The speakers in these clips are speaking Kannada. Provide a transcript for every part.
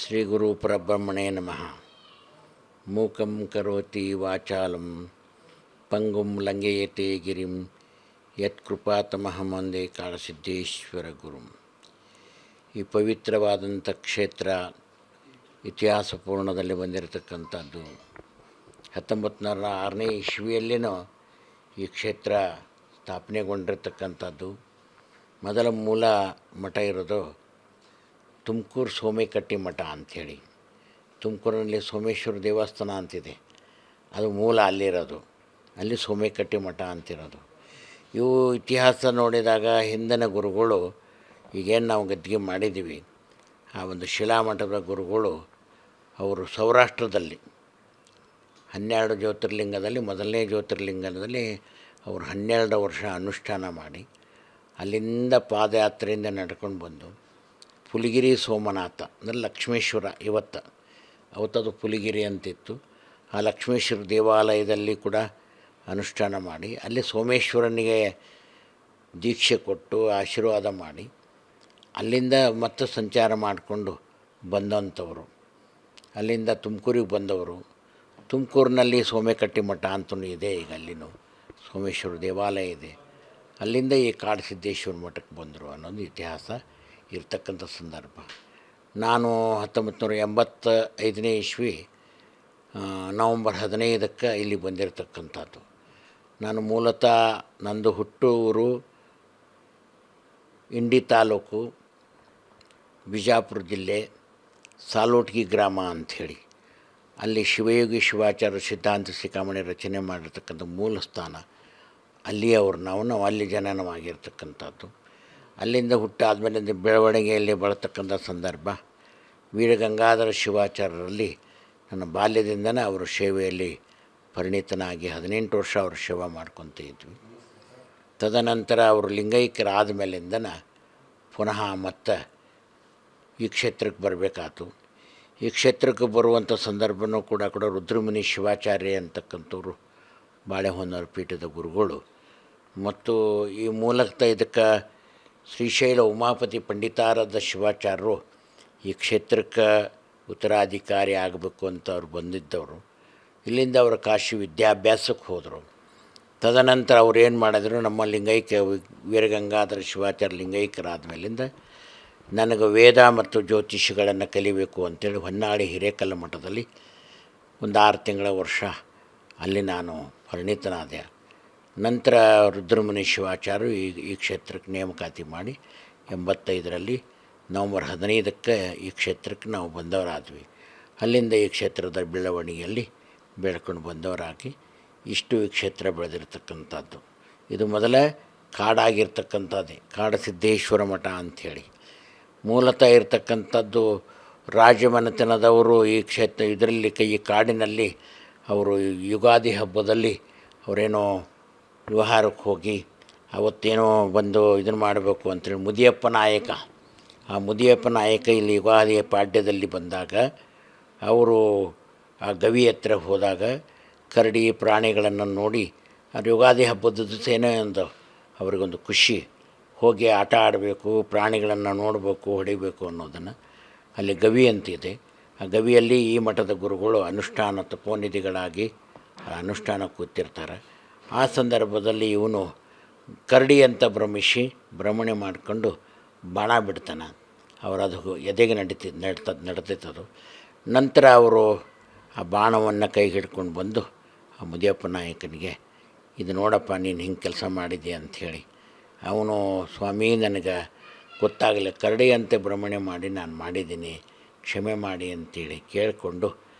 ಶ್ರೀ ಗುರು ಪರಬ್ರಹ್ಮಣೇ ನಮಃ. ಮೂಕಂ ಕರೋತಿ ವಾಚಾಲಂ ಪಂಗುಂ ಲಂಘಯತೆ ಗಿರಿಂ ಯತ್ಕೃಪಾತಮಹಂ ವಂದೇ ಕಾಳಸಿದ್ದೇಶ್ವರ ಗುರುಂ. ಈ ಪವಿತ್ರವಾದಂಥ ಕ್ಷೇತ್ರ ಇತಿಹಾಸ ಪೂರ್ಣದಲ್ಲಿ ಬಂದಿರತಕ್ಕಂಥದ್ದು 1906ನೇ ಇಸ್ವಿಯಲ್ಲಿನೂ ಈ ಕ್ಷೇತ್ರ ಸ್ಥಾಪನೆಗೊಂಡಿರ್ತಕ್ಕಂಥದ್ದು. ಮೊದಲ ಮೂಲ ಮಠ ಇರೋದು ತುಮಕೂರು ಸೋಮೇಕಟ್ಟಿ ಮಠ ಅಂಥೇಳಿ. ತುಮಕೂರಿನಲ್ಲಿ ಸೋಮೇಶ್ವರ ದೇವಸ್ಥಾನ ಅಂತಿದೆ, ಅದು ಮೂಲ ಅಲ್ಲಿರೋದು. ಅಲ್ಲಿ ಸೋಮೇಕಟ್ಟಿ ಮಠ ಅಂತಿರೋದು. ಇವು ಇತಿಹಾಸ ನೋಡಿದಾಗ ಹಿಂದಿನ ಗುರುಗಳು, ಈಗೇನು ನಾವು ಗದ್ದಿಗೆ ಮಾಡಿದ್ದೀವಿ, ಆ ಒಂದು ಶಿಲಾಮಠದ ಗುರುಗಳು ಅವರು ಸೌರಾಷ್ಟ್ರದಲ್ಲಿ 12 ಜ್ಯೋತಿರ್ಲಿಂಗದಲ್ಲಿ ಮೊದಲನೇ ಜ್ಯೋತಿರ್ಲಿಂಗದಲ್ಲಿ ಅವರು 12 ವರ್ಷ ಅನುಷ್ಠಾನ ಮಾಡಿ ಅಲ್ಲಿಂದ ಪಾದಯಾತ್ರೆಯಿಂದ ನಡ್ಕೊಂಡು ಬಂದು ಪುಲಿಗಿರಿ ಸೋಮನಾಥ ಅಂದರೆ ಲಕ್ಷ್ಮೇಶ್ವರ, ಅವತ್ತದು ಪುಲಿಗಿರಿ ಅಂತಿತ್ತು. ಆ ಲಕ್ಷ್ಮೇಶ್ವರ ದೇವಾಲಯದಲ್ಲಿ ಕೂಡ ಅನುಷ್ಠಾನ ಮಾಡಿ ಅಲ್ಲಿ ಸೋಮೇಶ್ವರನಿಗೆ ದೀಕ್ಷೆ ಕೊಟ್ಟು ಆಶೀರ್ವಾದ ಮಾಡಿ ಅಲ್ಲಿಂದ ಮತ್ತೆ ಸಂಚಾರ ಮಾಡಿಕೊಂಡು ಬಂದಂಥವರು. ಅಲ್ಲಿಂದ ತುಮಕೂರಿಗೆ ಬಂದವರು. ತುಮಕೂರಿನಲ್ಲಿ ಸೋಮೇಕಟ್ಟಿ ಮಠ ಅಂತೂ ಇದೆ, ಈಗ ಅಲ್ಲಿನೂ ಸೋಮೇಶ್ವರ ದೇವಾಲಯ ಇದೆ. ಅಲ್ಲಿಂದ ಈ ಕಾಡಸಿದ್ದೇಶ್ವರ ಮಠಕ್ಕೆ ಬಂದರು ಅನ್ನೋದು ಇತಿಹಾಸ ಇರ್ತಕ್ಕಂಥ ಸಂದರ್ಭ. ನಾನು 1985ನೇ ಇಸ್ವಿ ನವಂಬರ್ 15ಕ್ಕೆ ಇಲ್ಲಿ ಬಂದಿರತಕ್ಕಂಥದ್ದು. ನಾನು ಮೂಲತಃ ನಂದು ಹುಟ್ಟೂರು ಇಂಡಿ ತಾಲೂಕು, ಬಿಜಾಪುರ ಜಿಲ್ಲೆ, ಸಾಲೋಟ್ಗಿ ಗ್ರಾಮ ಅಂಥೇಳಿ. ಅಲ್ಲಿ ಶಿವಯೋಗಿ ಶಿವಾಚಾರ್ಯ ಸಿದ್ಧಾಂತ ಶಿಖಾಮಣಿ ರಚನೆ ಮಾಡಿರ್ತಕ್ಕಂಥ ಮೂಲ ಸ್ಥಾನ ಅಲ್ಲಿಯವರು. ನಾವು ಅಲ್ಲಿ ಜನನವಾಗಿರ್ತಕ್ಕಂಥದ್ದು. ಅಲ್ಲಿಂದ ಹುಟ್ಟಾದಮೇಲಿಂದ ಬೆಳವಣಿಗೆಯಲ್ಲಿ ಬಳತಕ್ಕಂಥ ಸಂದರ್ಭ ವೀರಗಂಗಾಧರ ಶಿವಾಚಾರ್ಯರಲ್ಲಿ ನನ್ನ ಬಾಲ್ಯದಿಂದನೇ ಅವರ ಸೇವೆಯಲ್ಲಿ ಪರಿಣಿತನಾಗಿ 18 ವರ್ಷ ಅವರು ಸೇವೆ ಮಾಡ್ಕೊತ ಇದ್ವಿ. ತದನಂತರ ಅವರು ಲಿಂಗೈಕ್ಯರಾದ ಮೇಲಿಂದನ ಪುನಃ ಮತ್ತೆ ಈ ಕ್ಷೇತ್ರಕ್ಕೆ ಬರಬೇಕಾಯ್ತು. ಈ ಕ್ಷೇತ್ರಕ್ಕೆ ಬರುವಂಥ ಸಂದರ್ಭನೂ ಕೂಡ ರುದ್ರಮುನಿ ಶಿವಾಚಾರ್ಯ ಅಂತಕ್ಕಂಥವ್ರು ಬಾಳೆಹೊನ್ನೂರು ಪೀಠದ ಗುರುಗಳು. ಮತ್ತು ಈ ಮೂಲಕ ಇದಕ್ಕೆ ಶ್ರೀಶೈಲ ಉಮಾಪತಿ ಪಂಡಿತಾರಾಧ್ಯ ಶಿವಾಚಾರ್ಯರು ಈ ಕ್ಷೇತ್ರಕ್ಕೆ ಉತ್ತರಾಧಿಕಾರಿ ಆಗಬೇಕು ಅಂತ ಅವ್ರು ಬಂದಿದ್ದವರು. ಇಲ್ಲಿಂದ ಅವರು ಕಾಶಿ ವಿದ್ಯಾಭ್ಯಾಸಕ್ಕೆ ಹೋದರು. ತದನಂತರ ಅವ್ರು ಏನು ಮಾಡಿದ್ರು, ನಮ್ಮ ಲಿಂಗೈಕ್ಯ ವೀರಗಂಗಾಧರ ಶಿವಾಚಾರ್ಯ ಲಿಂಗೈಕ್ಯರಾದ ಮೇಲಿಂದ ನನಗೆ ವೇದ ಮತ್ತು ಜ್ಯೋತಿಷಗಳನ್ನು ಕಲಿಬೇಕು ಅಂತೇಳಿ ಹೊನ್ನಾಳಿ ಹಿರೇಕಲ್ಲು ಮಠದಲ್ಲಿ ಒಂದು 6 ತಿಂಗಳ ವರ್ಷ ಅಲ್ಲಿ ನಾನು ಪರಿಣಿತನಾದೆ. ನಂತರ ರುದ್ರಮುನಿ ಶಿವಾಚಾರ್ಯರು ಈ ಕ್ಷೇತ್ರಕ್ಕೆ ನೇಮಕಾತಿ ಮಾಡಿ 85ರಲ್ಲಿ ನವಂಬರ್ 15ಕ್ಕೆ ಈ ಕ್ಷೇತ್ರಕ್ಕೆ ನಾವು ಬಂದವರಾದ್ವಿ. ಅಲ್ಲಿಂದ ಈ ಕ್ಷೇತ್ರದ ಬೆಳವಣಿಗೆಯಲ್ಲಿ ಬೆಳ್ಕೊಂಡು ಬಂದವರಾಗಿ ಇಷ್ಟು ಈ ಕ್ಷೇತ್ರ ಬೆಳೆದಿರ್ತಕ್ಕಂಥದ್ದು. ಇದು ಮೊದಲ ಕಾಡಾಗಿರ್ತಕ್ಕಂಥದ್ದೇ, ಕಾಡಸಿದ್ದೇಶ್ವರ ಮಠ ಅಂಥೇಳಿ. ಮೂಲತಃ ಇರತಕ್ಕಂಥದ್ದು ರಾಜಮನೆತನದವರು ಈ ಕ್ಷೇತ್ರ ಇದರಲ್ಲಿ ಈ ಕಾಡಿನಲ್ಲಿ ಅವರು ಯುಗಾದಿ ಹಬ್ಬದಲ್ಲಿ ಅವರೇನೋ ವ್ಯವಹಾರಕ್ಕೆ ಹೋಗಿ ಅವತ್ತೇನೋ ಬಂದು ಇದನ್ನು ಮಾಡಬೇಕು ಅಂತೇಳಿ ಮುದಿಯಪ್ಪ ನಾಯಕ, ಆ ಮುದಿಯಪ್ಪ ನಾಯಕ ಇಲ್ಲಿ ಯುಗಾದಿಯ ಪಾಡ್ಯದಲ್ಲಿ ಬಂದಾಗ ಅವರು ಆ ಗವಿ ಹತ್ರ ಹೋದಾಗ ಕರಡಿ ಪ್ರಾಣಿಗಳನ್ನು ನೋಡಿ ಅದು ಯುಗಾದಿ ಹಬ್ಬದ ದಿವಸ ಏನೋ ಒಂದು ಅವ್ರಿಗೊಂದು ಖುಷಿ, ಹೋಗಿ ಆಟ ಆಡಬೇಕು, ಪ್ರಾಣಿಗಳನ್ನು ನೋಡಬೇಕು, ಹೊಡಿಬೇಕು ಅನ್ನೋದನ್ನು. ಅಲ್ಲಿ ಗವಿ ಅಂತಿದೆ. ಆ ಗವಿಯಲ್ಲಿ ಈ ಮಠದ ಗುರುಗಳು ಅನುಷ್ಠಾನ ತಪೋನಿಧಿಗಳಾಗಿ ಅನುಷ್ಠಾನ ಕೂತಿರ್ತಾರೆ. ಆ ಸಂದರ್ಭದಲ್ಲಿ ಇವನು ಕರಡಿ ಅಂತ ಭ್ರಮಣೆ ಮಾಡಿಕೊಂಡು ಬಾಣ ಬಿಡ್ತಾನೆ. ಅವರದು ಎದೆಗೆ ನಡೀತದು. ನಂತರ ಅವರು ಆ ಬಾಣವನ್ನು ಕೈಗೆ ಹಿಡ್ಕೊಂಡು ಬಂದು ಆ ಮುದಿಯಪ್ಪ ನಾಯಕನಿಗೆ, ಇದು ನೋಡಪ್ಪ ನೀನು ಹಿಂಗೆ ಕೆಲಸ ಮಾಡಿದ್ದೆ ಅಂಥೇಳಿ. ಅವನು, ಸ್ವಾಮಿ ನನಗೆ ಗೊತ್ತಾಗಲಿಲ್ಲ, ಕರಡಿ ಅಂತೆ ಭ್ರಮಣೆ ಮಾಡಿ ನಾನು ಮಾಡಿದ್ದೀನಿ, ಕ್ಷಮೆ ಮಾಡಿ ಅಂತೇಳಿ ಕೇಳಿಕೊಂಡು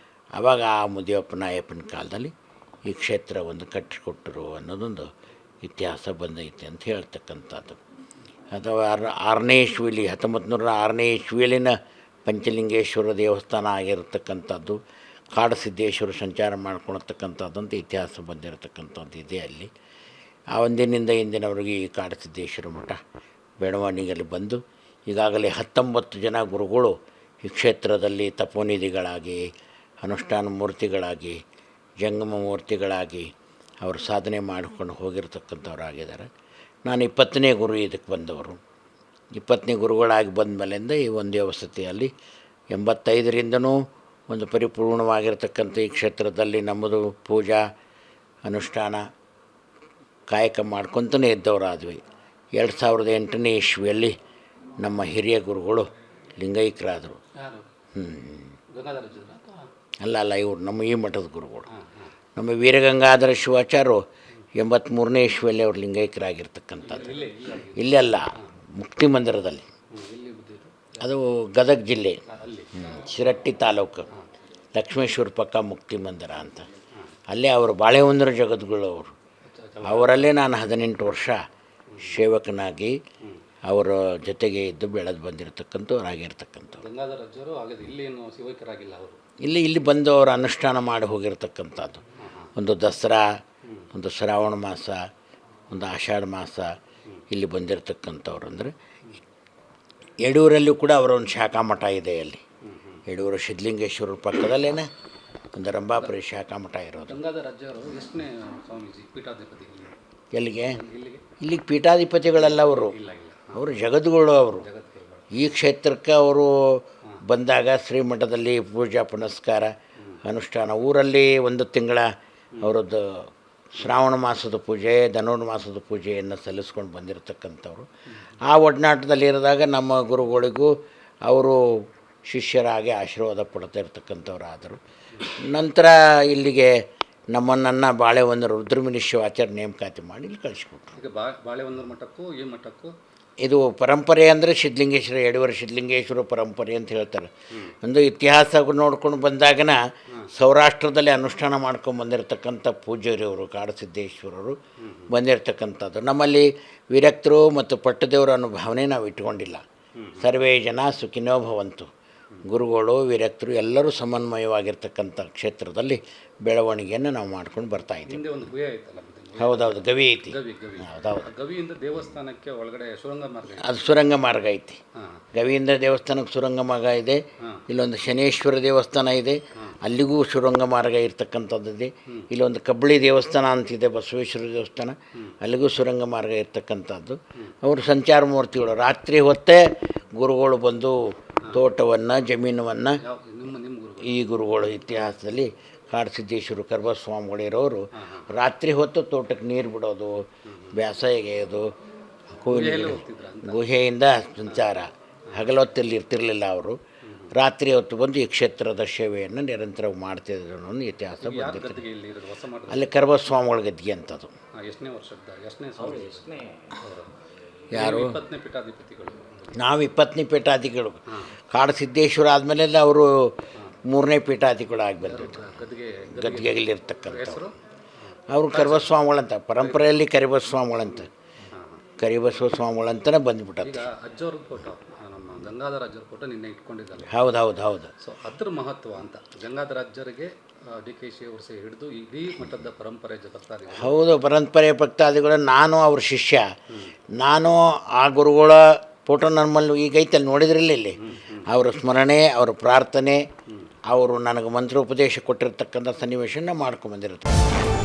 ಆವಾಗ ಆ ಮುದಿಯಪ್ಪ ನಾಯಪ್ಪನ ಕಾಲದಲ್ಲಿ ಈ ಕ್ಷೇತ್ರ ಒಂದು ಕಟ್ಟಿಕೊಟ್ಟರು ಅನ್ನೋದೊಂದು ಇತಿಹಾಸ ಬಂದೈತೆ ಅಂತ ಹೇಳ್ತಕ್ಕಂಥದ್ದು. ಅಥವಾ 6ನೇ ಇಸ್ವಿಲಿ 1906ನೇ ಇಸ್ವಿಯಲ್ಲಿನ ಪಂಚಲಿಂಗೇಶ್ವರ ದೇವಸ್ಥಾನ ಆಗಿರತಕ್ಕಂಥದ್ದು, ಕಾಡಸಿದ್ದೇಶ್ವರ ಸಂಚಾರ ಮಾಡ್ಕೊಳತಕ್ಕಂಥದ್ದಂತ ಇತಿಹಾಸ ಬಂದಿರತಕ್ಕಂಥದ್ದು ಇದೆ ಅಲ್ಲಿ. ಆ ಒಂದಿನಿಂದ ಇಂದಿನವರೆಗೆ ಈ ಕಾಡಸಿದ್ದೇಶ್ವರ ಮಠ ಬೆಳವಣಿಗೆಯಲ್ಲಿ ಬಂದು ಈಗಾಗಲೇ 19 ಜನ ಗುರುಗಳು ಈ ಕ್ಷೇತ್ರದಲ್ಲಿ ತಪೋನಿಧಿಗಳಾಗಿ, ಅನುಷ್ಠಾನ ಮೂರ್ತಿಗಳಾಗಿ, ಜಂಗಮ ಮೂರ್ತಿಗಳಾಗಿ ಅವರು ಸಾಧನೆ ಮಾಡಿಕೊಂಡು ಹೋಗಿರ್ತಕ್ಕಂಥವ್ರಾಗಿದ್ದಾರೆ. ನಾನು 20ನೇ ಗುರು ಇದಕ್ಕೆ ಬಂದವರು. 20ನೇ ಗುರುಗಳಾಗಿ ಬಂದ ಮೇಲಿಂದ ಈ ಒಂದೇ ವಸತಿಯಲ್ಲಿ 85ರಿಂದನೂ ಒಂದು ಪರಿಪೂರ್ಣವಾಗಿರ್ತಕ್ಕಂಥ ಈ ಕ್ಷೇತ್ರದಲ್ಲಿ ನಮ್ಮದು ಪೂಜಾ ಅನುಷ್ಠಾನ ಕಾಯಕ ಮಾಡ್ಕೊತಲೇ ಇದ್ದವರಾದ್ವಿ. 2008ನೇ ಇಸ್ವಿಯಲ್ಲಿ ನಮ್ಮ ಹಿರಿಯ ಗುರುಗಳು ಲಿಂಗೈಕ್ಯರಾದರು. ಅಲ್ಲ ಇವರು ನಮ್ಮ ಈ ಮಠದ ಗುರುಗಳು. ನಮ್ಮ ವೀರಗಂಗಾಧರ ಶಿವಾಚಾರ್ಯರು 83ನೇ ಇಸ್ವಿಯಲ್ಲಿ ಅವರು ಲಿಂಗೈಕ್ಯರಾಗಿರ್ತಕ್ಕಂಥದ್ದು. ಇಲ್ಲೆಲ್ಲ ಮುಕ್ತಿ ಮಂದಿರದಲ್ಲಿ, ಅದು ಗದಗ ಜಿಲ್ಲೆ ಶಿರಟ್ಟಿ ತಾಲೂಕು ಲಕ್ಷ್ಮೇಶ್ವರ ಪಕ್ಕ ಮುಕ್ತಿ ಮಂದಿರ ಅಂತ. ಅಲ್ಲೇ ಅವರು ಬಾಳೆಹೊನ್ನೂರು ಜಗದ್ಗುರು ಅವರಲ್ಲೇ ನಾನು 18 ವರ್ಷ ಸೇವಕನಾಗಿ ಅವರ ಜೊತೆಗೆ ಇದ್ದು ಬೆಳೆದು ಬಂದಿರತಕ್ಕಂಥವ್ರಾಗಿರ್ತಕ್ಕಂಥವ್ರು. ಇಲ್ಲಿ ಬಂದು ಅವರು ಅನುಷ್ಠಾನ ಮಾಡಿ ಹೋಗಿರ್ತಕ್ಕಂಥದ್ದು. ಒಂದು ದಸರಾ, ಒಂದು ಶ್ರಾವಣ ಮಾಸ, ಒಂದು ಆಷಾಢ ಮಾಸ ಇಲ್ಲಿ ಬಂದಿರತಕ್ಕಂಥವ್ರು. ಅಂದರೆ ಯಡೂರಲ್ಲೂ ಕೂಡ ಅವರ ಒಂದು ಶಾಖಾ ಮಠ ಇದೆ. ಅಲ್ಲಿ ಯಡೂರು ಸಿದ್ಧಲಿಂಗೇಶ್ವರ ಪಕ್ಕದಲ್ಲೇ ಒಂದು ರಂಭಾಪುರಿ ಶಾಖಾ ಮಠ ಇರೋದು. ಎಲ್ಲಿಗೆ? ಇಲ್ಲಿಗೆ ಪೀಠಾಧಿಪತಿಗಳೆಲ್ಲ ಅವರು ಜಗದ್ಗುರು. ಅವರು ಈ ಕ್ಷೇತ್ರಕ್ಕೆ ಅವರು ಬಂದಾಗ ಶ್ರೀಮಠದಲ್ಲಿ ಪೂಜಾ ಪುನಸ್ಕಾರ ಅನುಷ್ಠಾನ, ಊರಲ್ಲಿ ಒಂದು ತಿಂಗಳ ಅವರದ್ದು ಶ್ರಾವಣ ಮಾಸದ ಪೂಜೆ, ಧನುರ್ಮಾಸದ ಪೂಜೆಯನ್ನು ಸಲ್ಲಿಸ್ಕೊಂಡು ಬಂದಿರತಕ್ಕಂಥವ್ರು. ಆ ಒಡನಾಟದಲ್ಲಿರಿದಾಗ ನಮ್ಮ ಗುರುಗಳಿಗೂ ಅವರು ಶಿಷ್ಯರಾಗಿ ಆಶೀರ್ವಾದ ಪಡ್ತಾ ಇರ್ತಕ್ಕಂಥವ್ರಾದರು. ನಂತರ ಇಲ್ಲಿಗೆ ನಮ್ಮನ್ನು ಬಾಳೆಹೊನ್ನೂರು ರುದ್ರಮುನಿ ಶಿವಾಚಾರ್ಯ ನೇಮಕಾತಿ ಮಾಡಿ ಇಲ್ಲಿ ಕಳಿಸ್ಕೊಟ್ರು. ಬಾಳೆಹೊನ್ನೂರು ಮಠಕ್ಕೂ ಈ ಮಠಕ್ಕೂ ಇದು ಪರಂಪರೆ ಅಂದರೆ ಸಿದ್ಧಲಿಂಗೇಶ್ವರ, ಯಡೂರು ಸಿದ್ಧಲಿಂಗೇಶ್ವರ ಪರಂಪರೆ ಅಂತ ಹೇಳ್ತಾರೆ. ಒಂದು ಇತಿಹಾಸ ನೋಡ್ಕೊಂಡು ಬಂದಾಗನ ಸೌರಾಷ್ಟ್ರದಲ್ಲಿ ಅನುಷ್ಠಾನ ಮಾಡ್ಕೊಂಡು ಬಂದಿರತಕ್ಕಂಥ ಪೂಜ್ಯರವರು ಕಾಡಸಿದ್ದೇಶ್ವರರು ಬಂದಿರತಕ್ಕಂಥದ್ದು. ನಮ್ಮಲ್ಲಿ ವಿರಕ್ತರು ಮತ್ತು ಪಟ್ಟದೇವರು ಅನ್ನೋ ಭಾವನೆ ನಾವು ಇಟ್ಕೊಂಡಿಲ್ಲ. ಸರ್ವೇ ಜನ ಸುಖಿನೋ ಭವಂತು. ಗುರುಗಳು ವಿರಕ್ತರು ಎಲ್ಲರೂ ಸಮನ್ವಯವಾಗಿರ್ತಕ್ಕಂಥ ಕ್ಷೇತ್ರದಲ್ಲಿ ಬೆಳವಣಿಗೆಯನ್ನು ನಾವು ಮಾಡ್ಕೊಂಡು ಬರ್ತಾಯಿದ್ದೀವಿ. ಹೌದೌದು, ಗವಿ ಐತಿ. ಹೌದೌದು, ಗವಿಯಿಂದ ದೇವಸ್ಥಾನಕ್ಕೆ ಒಳಗಡೆ ಸುರಂಗ ಮಾರ್ಗ, ಅದು ಸುರಂಗ ಮಾರ್ಗ ಐತಿ. ಗವಿಯಿಂದ ದೇವಸ್ಥಾನಕ್ಕೆ ಸುರಂಗ ಮಾರ್ಗ ಇದೆ. ಇಲ್ಲೊಂದು ಶನೇಶ್ವರ ದೇವಸ್ಥಾನ ಇದೆ, ಅಲ್ಲಿಗೂ ಸುರಂಗ ಮಾರ್ಗ ಇರ್ತಕ್ಕಂಥದ್ದಿದೆ. ಇಲ್ಲೊಂದು ಕಬ್ಬಳಿ ದೇವಸ್ಥಾನ ಅಂತಿದೆ, ಬಸವೇಶ್ವರ ದೇವಸ್ಥಾನ, ಅಲ್ಲಿಗೂ ಸುರಂಗ ಮಾರ್ಗ ಇರ್ತಕ್ಕಂಥದ್ದು. ಅವರು ಸಂಚಾರ ಮೂರ್ತಿಗಳು. ರಾತ್ರಿ ಹೊತ್ತೇ ಗುರುಗಳು ಬಂದು ತೋಟವನ್ನು, ಜಮೀನವನ್ನು, ಈ ಗುರುಗಳು ಇತಿಹಾಸದಲ್ಲಿ ಕಾಡಸಿದ್ದೇಶ್ವರ ಕರ್ಬಸ್ವಾಮಿಗಳಿರೋರು ರಾತ್ರಿ ಹೊತ್ತು ತೋಟಕ್ಕೆ ನೀರು ಬಿಡೋದು, ಬೇಸಾಯಗೆಯೋದು, ಗುಹೆಯಿಂದ ಸಂಚಾರ, ಹಗಲೊತ್ತಲ್ಲಿ ಇರ್ತಿರಲಿಲ್ಲ. ಅವರು ರಾತ್ರಿ ಹೊತ್ತು ಬಂದು ಈ ಕ್ಷೇತ್ರದ ಸೇವೆಯನ್ನು ನಿರಂತರವಾಗಿ ಮಾಡ್ತಿದ್ರು ಅನ್ನೋ ಇತಿಹಾಸ ಬಂದಿರ್ತದೆ. ಅಲ್ಲಿ ಕರ್ಬಸ್ವಾಮಿಗಳ ಗದ್ಗೆ ಅಂತದು. ಯಾರು? ನಾವು 20ನೇ ಪೀಠಾಧಿಗಳು. ಕಾಡಸಿದ್ದೇಶ್ವರ ಆದಮೇಲೆ ಅವರು 3ನೇ ಪೀಠಾಧಿಗಳು ಆಗಿ ಬಂದಿದ್ದು. ಗದ್ಗೆಯಲ್ಲಿರ್ತಕ್ಕಂಥವ್ರು ಅವರು ಕರಿಬಸವಾಮಿಗಳಂತ, ಪರಂಪರೆಯಲ್ಲಿ ಕರಿಬಸವಾಮಿಗಳಂತ, ಕರಿಬಸವ ಸ್ವಾಮಿಗಳಂತಲೇ ಬಂದುಬಿಟ್ಟತ್ತೆ. ಗಂಗಾಧರ ಅಜ್ಜರ ಫೋಟೋ ನಿನ್ನೆ ಇಟ್ಕೊಂಡಿದ್ದಾರೆ. ಹೌದು. ಸೊ ಅದ್ರ ಮಹತ್ವ ಅಂತ ಗಂಗಾಧರ ಅಜ್ಜರಿಗೆ DKC ಅವರು ಹಿಡಿದು ಇಡೀ ಮಠದ ಪರಂಪರೆ ಭಕ್ತಾದಿಗಳು. ಹೌದು, ಪರಂಪರೆ ಭಕ್ತಾದಿಗಳು. ನಾನು ಅವ್ರ ಶಿಷ್ಯ. ನಾನು ಆ ಗುರುಗಳ ಫೋಟೋ ನಮ್ಮಲ್ಲಿ ಈಗ ಐತಲ್ಲಿ ನೋಡಿದ್ರಲ್ಲ, ಇಲ್ಲಿ ಅವರ ಸ್ಮರಣೆ, ಅವರ ಪ್ರಾರ್ಥನೆ, ಅವರು ನನಗೆ ಮಂತ್ರೋಪದೇಶ ಕೊಟ್ಟಿರ್ತಕ್ಕಂಥ ಸನ್ನಿವೇಶನ ಮಾಡ್ಕೊಂಬಂದಿರ್ತಾರೆ.